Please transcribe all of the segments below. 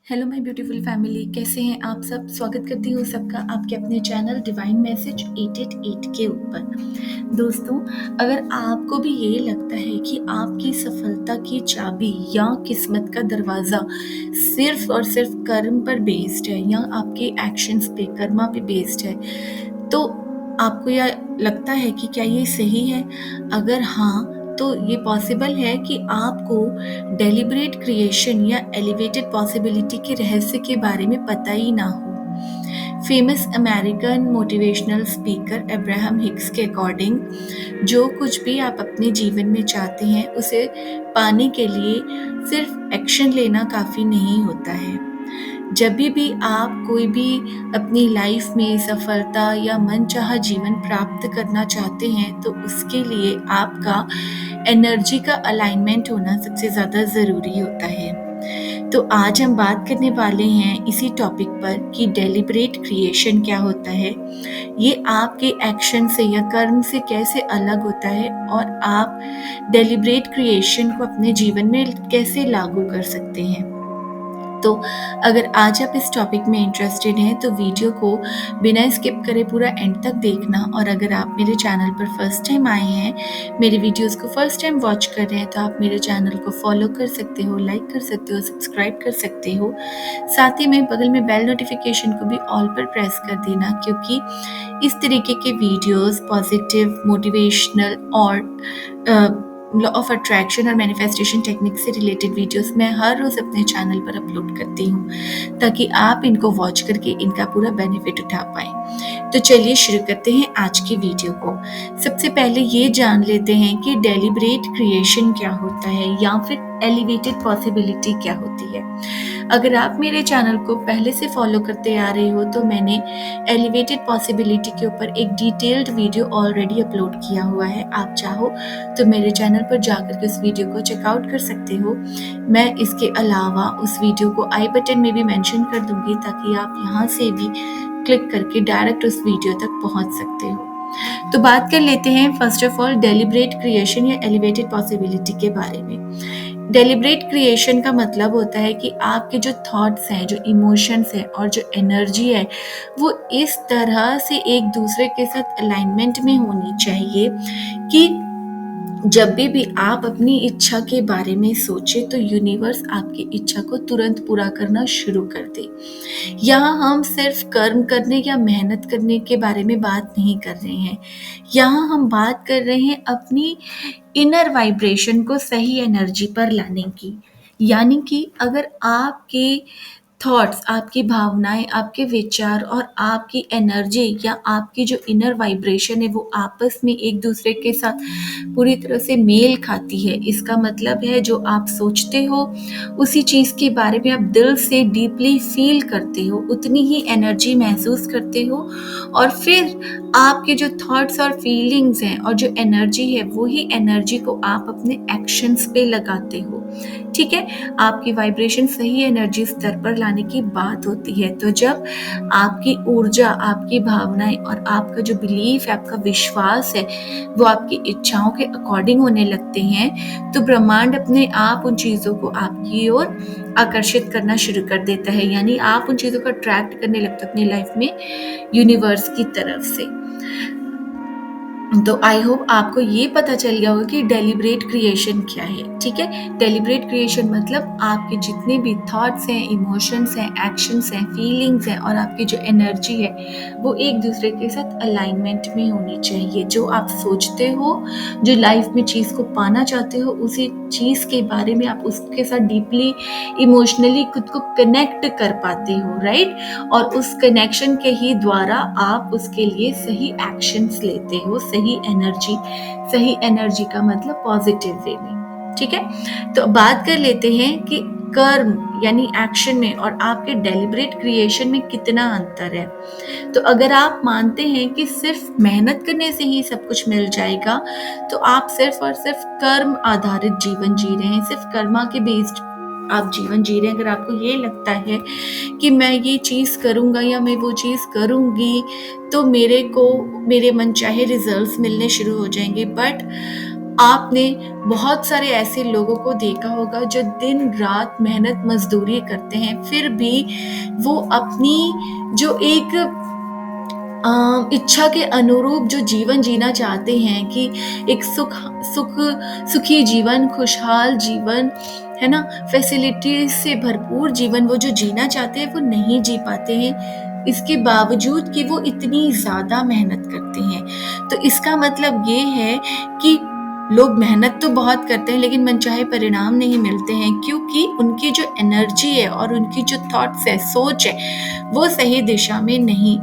Hello my beautiful family, कैसे हैं आप सब। स्वागत करती हूँ सबका आपके अपने चैनल डिवाइन मैसेज 888 के ऊपर। दोस्तों, अगर आपको भी ये लगता है कि आपकी सफलता की चाबी या किस्मत का दरवाज़ा सिर्फ और सिर्फ कर्म पर बेस्ड है या आपके एक्शंस पे, कर्मा पे बेस्ड है, तो आपको यह लगता है कि क्या ये सही है? अगर हाँ, तो ये पॉसिबल है कि आपको डेलिब्रेट क्रिएशन या एलिवेटेड पॉसिबिलिटी के रहस्य के बारे में पता ही ना हो। Famous American motivational speaker Abraham Hicks के अकॉर्डिंग, जो कुछ भी आप अपने जीवन में चाहते हैं उसे पाने के लिए सिर्फ एक्शन लेना काफ़ी नहीं होता है। जब भी आप कोई भी अपनी लाइफ में सफलता या मनचाहा जीवन प्राप्त करना चाहते हैं, तो उसके लिए आपका एनर्जी का अलाइनमेंट होना सबसे ज़्यादा ज़रूरी होता है। तो आज हम बात करने वाले हैं इसी टॉपिक पर कि डेलिब्रेट क्रिएशन क्या होता है, ये आपके एक्शन से या कर्म से कैसे अलग होता है और आप डेलिब्रेट क्रिएशन को अपने जीवन में कैसे लागू कर सकते हैं। तो अगर आज आप इस टॉपिक में इंटरेस्टेड हैं तो वीडियो को बिना स्किप करे पूरा एंड तक देखना। और अगर आप मेरे चैनल पर फर्स्ट टाइम आए हैं, मेरे वीडियोस को फर्स्ट टाइम वॉच कर रहे हैं, तो आप मेरे चैनल को फॉलो कर सकते हो, लाइक कर सकते हो, सब्सक्राइब कर सकते हो। साथ ही में बगल में बेल नोटिफिकेशन को भी ऑल पर प्रेस कर देना, क्योंकि इस तरीके के वीडियोस पॉजिटिव, मोटिवेशनल और लॉ ऑफ अट्रैक्शन और मैनिफेस्टेशन टेक्निक से रिलेटेड वीडियोस मैं हर रोज़ अपने चैनल पर अपलोड करती हूँ, ताकि आप इनको वॉच करके इनका पूरा बेनिफिट उठा पाएँ। तो चलिए शुरू करते हैं आज की वीडियो को। सबसे पहले ये जान लेते हैं कि डेलिब्रेट क्रिएशन क्या होता है या फिर एलिवेटेड पॉसिबिलिटी क्या होती है। अगर आप मेरे चैनल को पहले से फॉलो करते आ रहे हो तो मैंने एलिवेटेड पॉसिबिलिटी के ऊपर एक डिटेल्ड वीडियो ऑलरेडी अपलोड किया हुआ है। आप चाहो तो मेरे चैनल पर जाकर के उस वीडियो को चेकआउट कर सकते हो। मैं इसके अलावा उस वीडियो को आई बटन में भी मेंशन कर दूंगी, ताकि आप यहाँ से भी क्लिक करके डायरेक्ट उस वीडियो तक पहुँच सकते हो। तो बात कर लेते हैं first of all deliberate creation या एलिवेटेड पॉसिबिलिटी के बारे में। डेलिब्रेट क्रिएशन का मतलब होता है कि आपके जो थॉट्स हैं, जो इमोशंस हैं और जो एनर्जी है, वो इस तरह से एक दूसरे के साथ अलाइनमेंट में होनी चाहिए कि जब भी आप अपनी इच्छा के बारे में सोचे तो यूनिवर्स आपकी इच्छा को तुरंत पूरा करना शुरू कर दे। यहाँ हम सिर्फ कर्म करने या मेहनत करने के बारे में बात नहीं कर रहे हैं। यहाँ हम बात कर रहे हैं अपनी इनर वाइब्रेशन को सही एनर्जी पर लाने की। यानी कि अगर आपके थॉट्स, आपकी भावनाएं, आपके विचार और आपकी एनर्जी या आपकी जो इनर वाइब्रेशन है वो आपस में एक दूसरे के साथ पूरी तरह से मेल खाती है, इसका मतलब है जो आप सोचते हो उसी चीज़ के बारे में आप दिल से डीपली फील करते हो, उतनी ही एनर्जी महसूस करते हो। और फिर आपके जो थॉट्स और फीलिंग्स हैं और जो एनर्जी है, वही एनर्जी को आप अपने एक्शंस पे लगाते हो। ठीक है, आपकी वाइब्रेशन सही एनर्जी स्तर पर लाने की बात होती है। तो जब आपकी ऊर्जा, आपकी भावनाएं और आपका जो बिलीफ है, आपका विश्वास है, वो आपकी इच्छाओं के अकॉर्डिंग होने लगते हैं, तो ब्रह्मांड अपने आप उन चीज़ों को आपकी ओर आकर्षित करना शुरू कर देता है। यानी आप उन चीज़ों को अट्रैक्ट करने लगते हो अपनी लाइफ में यूनिवर्स की तरफ से। तो आई होप आपको ये पता चल गया होगा कि डेलिब्रेट क्रिएशन क्या है। ठीक है, डेलिब्रेट क्रिएशन मतलब आपके जितने भी थॉट्स हैं, इमोशंस हैं, एक्शंस हैं, फीलिंग्स हैं और आपकी जो एनर्जी है, वो एक दूसरे के साथ अलाइनमेंट में होनी चाहिए। जो आप सोचते हो, जो लाइफ में चीज़ को पाना चाहते हो, उसी चीज़ के बारे में आप उसके साथ डीपली इमोशनली खुद को कनेक्ट कर पाते हो, राइट। और उस कनेक्शन के ही द्वारा आप उसके लिए सही एक्शंस लेते हो, सही एनर्जी का मतलब पॉजिटिव वे में। ठीक है, तो बात कर लेते हैं कि कर्म यानी एक्शन में और आपके डेलिब्रेट क्रिएशन में कितना अंतर है। तो अगर आप मानते हैं कि सिर्फ मेहनत करने से ही सब कुछ मिल जाएगा, तो आप सिर्फ और सिर्फ कर्म आधारित जीवन जी रहे हैं, सिर्फ कर्मा के बेस्ड आप जीवन जी रहे हैं। अगर आपको ये लगता है कि मैं ये चीज़ करूँगा या मैं वो चीज़ करूँगी तो मेरे को मेरे मनचाहे रिजल्ट्स मिलने शुरू हो जाएंगे, बट आपने बहुत सारे ऐसे लोगों को देखा होगा जो दिन रात मेहनत मजदूरी करते हैं, फिर भी वो अपनी जो एक इच्छा के अनुरूप जो जीवन जीना चाहते हैं कि एक सुख सुखी जीवन, खुशहाल जीवन, है ना? फैसिलिटीज़ से भरपूर जीवन वो जो जीना चाहते हैं, वो नहीं जी पाते हैं। इसके बावजूद कि वो इतनी ज़्यादा मेहनत करते हैं। तो इसका मतलब ये है कि लोग मेहनत तो बहुत करते हैं, लेकिन मनचाहे परिणाम नहीं मिलते हैं, क्योंकि उनकी जो एनर्जी है और उनकी जो थॉट्स है, सोच है, वो सही दिशा में नहीं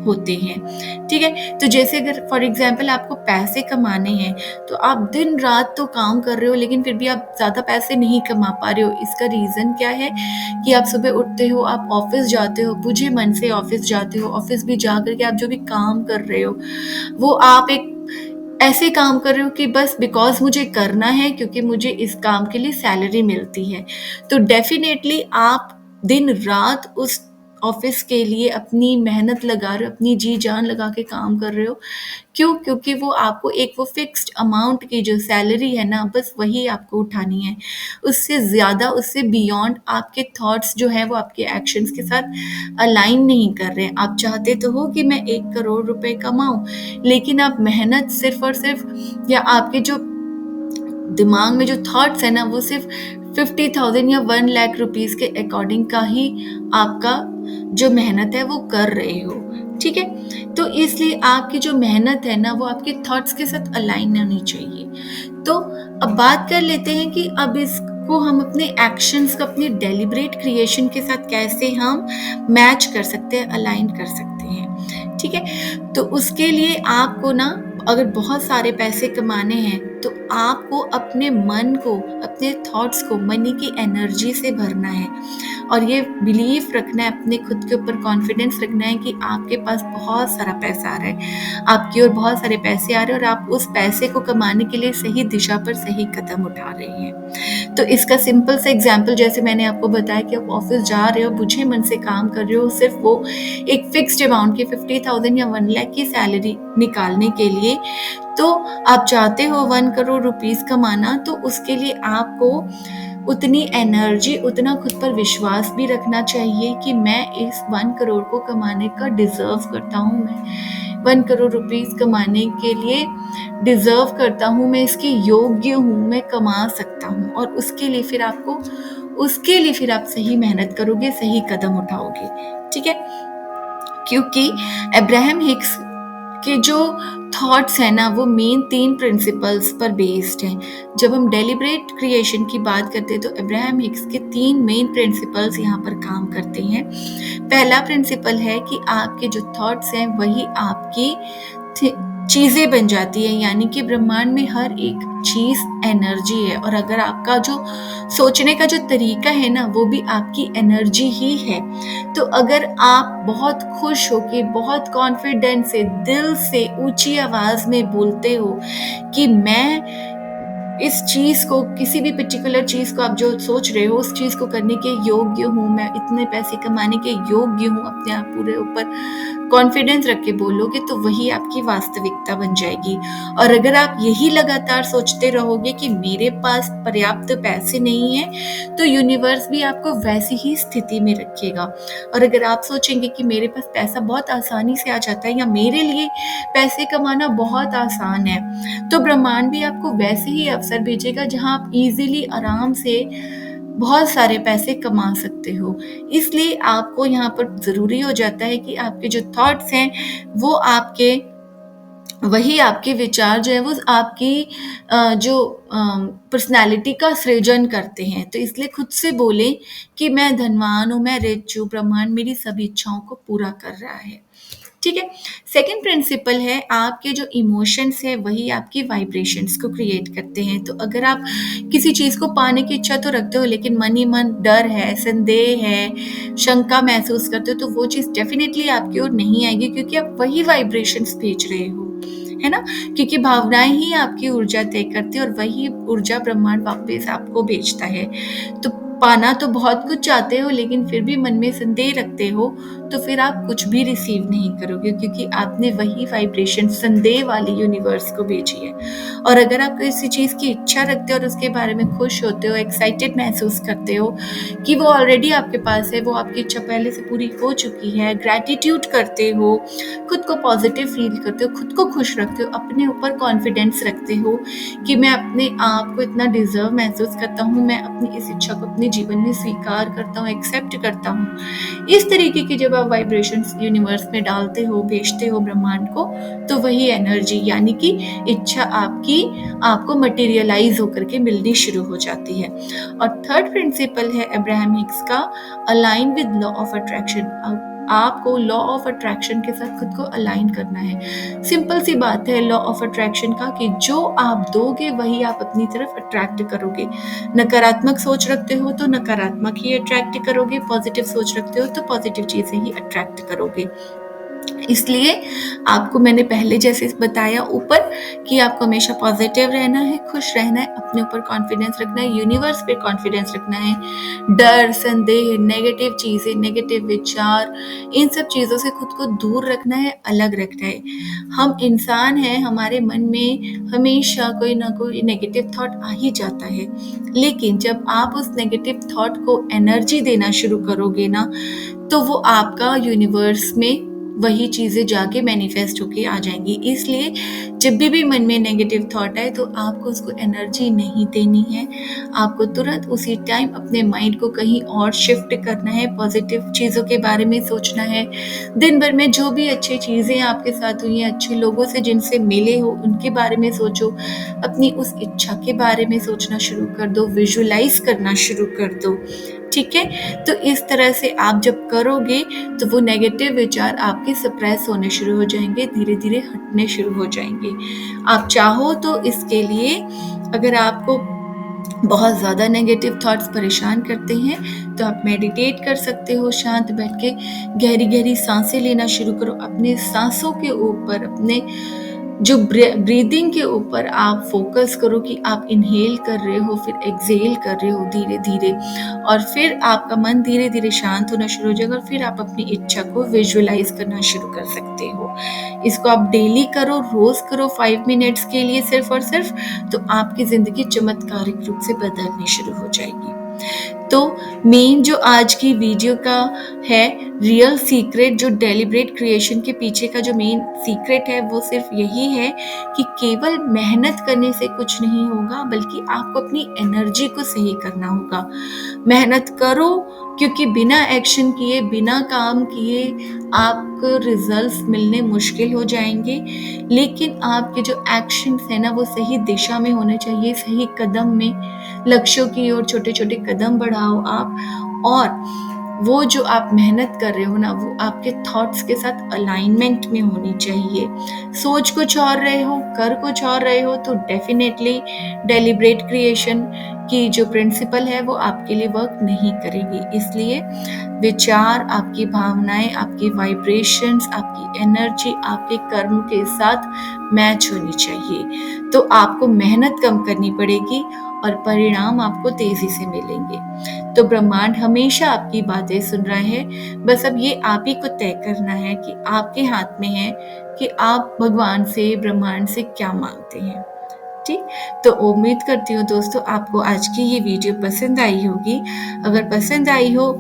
होते हैं। ठीक है? तो जैसे अगर फॉर एग्ज़ाम्पल आपको पैसे कमाने हैं, तो आप दिन-रात तो काम कर रहे हो, लेकिन फिर भी आप ज़्यादा पैसे नहीं कमा पा रहे हो। इसका रीज़न क्या है कि आप सुबह उठते हो, आप ऑफ़िस जाते हो, बुझे मन से ऑफ़िस जाते हो, ऑफ़िस भी जा कर के आप जो भी काम कर रहे हो, वो आप एक ऐसे काम कर रहे हो कि बस बिकॉज़ मुझे करना है, क्योंकि मुझे इस काम के लिए सैलरी मिलती है। तो डेफ़िनेटली आप दिन-रात उस ऑफ़िस के लिए अपनी मेहनत लगा रहे हो, अपनी जी-जान लगा के काम कर रहे हो। क्यों? क्योंकि वो आपको एक वो फ़िक्स्ड अमाउंट की जो सैलरी है ना, बस वही आपको उठानी है। उससे ज़्यादा, उससे बियॉन्ड आपके थॉट्स जो हैं, वो आपके एक्शंस के साथ अलाइन नहीं कर रहे हैं। आप चाहते तो हो कि मैं 1 करोड़ रुपए कमाऊँ, लेकिन आप मेहनत सिर्फ़ और सिर्फ़, या आपके जो दिमाग में जो थॉट्स है ना, वो सिर्फ 50,000 या 1 लाख रुपीस के अकॉर्डिंग का ही आपका जो मेहनत है वो कर रहे हो। ठीक है? तो इसलिए आपकी जो मेहनत है ना, वो आपके थॉट्स के साथ अलाइन होनी चाहिए। तो अब बात कर लेते हैं कि अब इसको हम अपने एक्शंस को अपने डेलिब्रेट क्रिएशन के साथ कैसे हम मैच कर सकते हैं, अलाइन कर सकते हैं। ठीक है? तो उसके लिए आपको ना, अगर बहुत सारे पैसे कमाने हैं, तो आपको अपने मन को, अपने थॉट्स को मनी की एनर्जी से भरना है, और ये बिलीफ रखना है, अपने खुद के ऊपर कॉन्फिडेंस रखना है कि आपके पास बहुत सारा पैसा आ रहा है, आपकी ओर बहुत सारे पैसे आ रहे हैं, और आप उस पैसे को कमाने के लिए सही दिशा पर सही कदम उठा रहे हैं। तो इसका सिंपल सा एग्जाम्पल, जैसे मैंने आपको बताया कि आप ऑफिस जा रहे हो, बुझे मन से काम कर रहे हो, सिर्फ वो एक फिक्स्ड अमाउंट की 50,000 या 1 लाख की सैलरी निकालने के लिए, तो आप चाहते हो 1 करोड़ रुपीस कमाना, तो उसके लिए आपको उतनी एनर्जी, उतना खुद पर विश्वास भी रखना चाहिए कि मैं इस 1 करोड़ को कमाने का डिज़र्व करता हूँ, मैं 1 करोड़ रुपीस कमाने के लिए डिज़र्व करता हूँ, मैं इसके योग्य हूँ, मैं कमा सकता हूँ, और उसके लिए फिर आप सही मेहनत करोगे, सही कदम उठाओगे। ठीक है? क्योंकि अब्राहम हिक्स के जो थॉट्स हैं ना, वो मेन 3 प्रिंसिपल्स पर बेस्ड हैं। जब हम डेलिब्रेट क्रिएशन की बात करते हैं, तो अब्राहम हिक्स के 3 मेन प्रिंसिपल्स यहाँ पर काम करते हैं। पहला प्रिंसिपल है कि आपके जो थॉट्स हैं, वही आपकी चीज़ें बन जाती है, यानी कि ब्रह्मांड में हर एक चीज़ एनर्जी है, और अगर आपका जो सोचने का जो तरीका है ना, वो भी आपकी एनर्जी ही है। तो अगर आप बहुत खुश होके, बहुत कॉन्फिडेंट से, दिल से, ऊंची आवाज में बोलते हो कि मैं इस चीज़ को, किसी भी पर्टिकुलर चीज़ को आप जो सोच रहे हो, उस चीज़ को करने के योग्य हूँ, मैं इतने पैसे कमाने के योग्य हूँ, अपने आप पूरे ऊपर कॉन्फिडेंस रख के बोलोगे, तो वही आपकी वास्तविकता बन जाएगी। और अगर आप यही लगातार सोचते रहोगे कि मेरे पास पर्याप्त पैसे नहीं है, तो यूनिवर्स भी आपको वैसी ही स्थिति में रखेगा। और अगर आप सोचेंगे कि मेरे पास पैसा बहुत आसानी से आ जाता है, या मेरे लिए पैसे कमाना बहुत आसान है, तो ब्रह्मांड भी आपको वैसे ही अवसर भेजेगा जहां आप इजीली, आराम से बहुत सारे पैसे कमा सकते हो। इसलिए आपको यहाँ पर ज़रूरी हो जाता है कि आपके जो थॉट्स हैं, वो आपके वही आपके विचार जो है, वो आपकी जो पर्सनैलिटी का सृजन करते हैं। तो इसलिए खुद से बोलें कि मैं धनवान हूँ, मैं रिच हूँ, ब्रह्मांड मेरी सभी इच्छाओं को पूरा कर रहा है। ठीक है? सेकंड प्रिंसिपल है, आपके जो इमोशंस है, वही आपकी वाइब्रेशंस को क्रिएट करते हैं। तो अगर आप किसी चीज़ को पाने की इच्छा तो रखते हो, लेकिन मन ही मन डर है, संदेह है, शंका महसूस करते हो, तो वो चीज़ डेफिनेटली आपकी ओर नहीं आएगी, क्योंकि आप वही वाइब्रेशंस भेज रहे हो, है ना? क्योंकि भावनाएं ही आपकी ऊर्जा तय करती है, और वही ऊर्जा ब्रह्मांड वापस आपको भेजता है। तो पाना तो बहुत कुछ चाहते हो लेकिन फिर भी मन में संदेह रखते हो, तो फिर आप कुछ भी रिसीव नहीं करोगे, क्योंकि आपने वही वाइब्रेशन संदेह वाली यूनिवर्स को भेजी है। और अगर आप किसी चीज़ की इच्छा रखते हो और उसके बारे में खुश होते हो, एक्साइटेड महसूस करते हो कि वो ऑलरेडी आपके पास है, वो आपकी इच्छा पहले से पूरी हो चुकी है, ग्रैटिट्यूड करते हो, खुद को पॉजिटिव फील करते हो, खुद को खुश रखते हो, अपने ऊपर कॉन्फिडेंस रखते हो कि मैं अपने आप को इतना डिजर्व महसूस करता हूँ, मैं अपनी इस इच्छा को अपने जीवन में स्वीकार करता हूँ, एक्सेप्ट करता हूँ। इस तरीके की जब आप वाइब्रेशंस यूनिवर्स में डालते हो, भेजते हो ब्रह्मांड को, तो वही एनर्जी यानी कि इच्छा आपकी आपको मटेरियलाइज होकर के मिलनी शुरू हो जाती है। और थर्ड प्रिंसिपल है अब्राहम हिक्स का, align with law of attraction. आपको लॉ ऑफ अट्रैक्शन के साथ खुद को अलाइन करना है। सिंपल सी बात है लॉ ऑफ अट्रैक्शन का कि जो आप दोगे वही आप अपनी तरफ अट्रैक्ट करोगे। नकारात्मक सोच रखते हो तो नकारात्मक ही अट्रैक्ट करोगे, पॉजिटिव सोच रखते हो तो पॉजिटिव चीजें ही अट्रैक्ट करोगे। इसलिए आपको मैंने पहले जैसे बताया ऊपर कि आपको हमेशा पॉजिटिव रहना है, खुश रहना है, अपने ऊपर कॉन्फिडेंस रखना है, यूनिवर्स पे कॉन्फिडेंस रखना है। डर, संदेह, नेगेटिव चीज़ें, नेगेटिव विचार, इन सब चीज़ों से खुद को दूर रखना है, अलग रखना है। हम इंसान हैं, हमारे मन में हमेशा कोई ना कोई नेगेटिव थॉट आ ही जाता है, लेकिन जब आप उस नेगेटिव थॉट को एनर्जी देना शुरू करोगे ना, तो वो आपका यूनिवर्स में वही चीज़ें जाके मैनिफेस्ट होके आ जाएंगी। इसलिए जब भी मन में नेगेटिव थॉट आए तो आपको उसको एनर्जी नहीं देनी है, आपको तुरंत उसी टाइम अपने माइंड को कहीं और शिफ्ट करना है, पॉजिटिव चीज़ों के बारे में सोचना है। दिन भर में जो भी अच्छी चीज़ें आपके साथ हुई हैं, अच्छे लोगों से जिनसे मिले हो उनके बारे में सोचो, अपनी उस इच्छा के बारे में सोचना शुरू कर दो, विजुअलाइज करना शुरू कर दो। ठीक है, तो इस तरह से आप जब करोगे तो वो नेगेटिव विचार आपके सप्रेस होने शुरू हो जाएंगे, धीरे धीरे हटने शुरू हो जाएंगे। आप चाहो तो इसके लिए, अगर आपको बहुत ज़्यादा नेगेटिव थॉट्स परेशान करते हैं तो आप मेडिटेट कर सकते हो, शांत बैठ के गहरी गहरी सांसें लेना शुरू करो। अपने सांसों के ऊपर, अपने जो ब्रीदिंग के ऊपर आप फोकस करो कि आप इनहेल कर रहे हो, फिर एक्सहेल कर रहे हो धीरे धीरे, और फिर आपका मन धीरे धीरे शांत होना शुरू हो जाएगा और फिर आप अपनी इच्छा को विजुअलाइज करना शुरू कर सकते हो। इसको आप डेली करो, रोज करो 5 मिनट्स के लिए सिर्फ और सिर्फ, तो आपकी जिंदगी चमत्कारिक रूप से बदलनी शुरू हो जाएगी। तो मेन जो आज की वीडियो का है रियल सीक्रेट, जो डेलिब्रेट क्रिएशन के पीछे का जो मेन सीक्रेट है वो सिर्फ यही है कि केवल मेहनत करने से कुछ नहीं होगा, बल्कि आपको अपनी एनर्जी को सही करना होगा। मेहनत करो, क्योंकि बिना एक्शन किए, बिना काम किए आपको रिजल्ट्स मिलने मुश्किल हो जाएंगे। लेकिन आपके जो एक्शंस है ना वो सही दिशा में होने चाहिए, सही कदम में, लक्ष्यों की ओर छोटे छोटे कदम बढ़ाओ आप। और वो जो आप मेहनत कर रहे हो ना वो आपके थॉट्स के साथ अलाइनमेंट में होनी चाहिए। सोच कुछ और रहे हो, कर कुछ और रहे हो, तो डेफिनेटली डेलिब्रेट क्रिएशन की जो प्रिंसिपल है वो आपके लिए वर्क नहीं करेगी। इसलिए विचार, आपकी भावनाएं, आपकी वाइब्रेशंस, आपकी एनर्जी आपके कर्म के साथ मैच होनी चाहिए। तो आपको मेहनत कम करनी पड़ेगी और परिणाम आपको तेजी से मिलेंगे। तो ब्रह्मांड हमेशा आपकी बातें सुन रहा है, बस अब ये आप ही को तय करना है कि आपके हाथ में है कि आप भगवान से, ब्रह्मांड से क्या मांगते हैं। ठीक, तो उम्मीद करती हूँ दोस्तों आपको आज की ये वीडियो पसंद आई होगी। अगर पसंद आई हो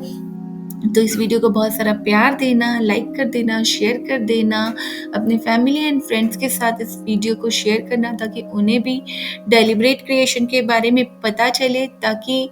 तो इस वीडियो को बहुत सारा प्यार देना, लाइक कर देना, शेयर कर देना, अपने फैमिली एंड फ्रेंड्स के साथ इस वीडियो को शेयर करना, ताकि उन्हें भी डेलिब्रेट क्रिएशन के बारे में पता चले, ताकि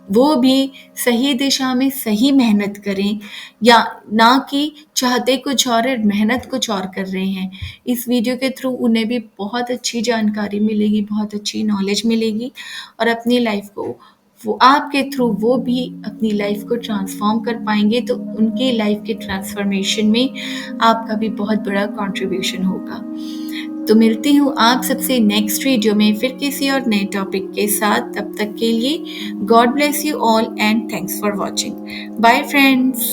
वो भी सही दिशा में सही मेहनत करें, या ना कि चाहते कुछ और है मेहनत कुछ और कर रहे हैं। इस वीडियो के थ्रू उन्हें भी बहुत अच्छी जानकारी मिलेगी, बहुत अच्छी नॉलेज मिलेगी, और अपनी लाइफ को वो आपके थ्रू वो भी अपनी लाइफ को ट्रांसफॉर्म कर पाएंगे। तो उनकी लाइफ के ट्रांसफॉर्मेशन में आपका भी बहुत बड़ा कंट्रीब्यूशन होगा। तो मिलती हूँ आप सबसे नेक्स्ट वीडियो में फिर किसी और नए टॉपिक के साथ। तब तक के लिए God bless you all and thanks for watching. Bye friends.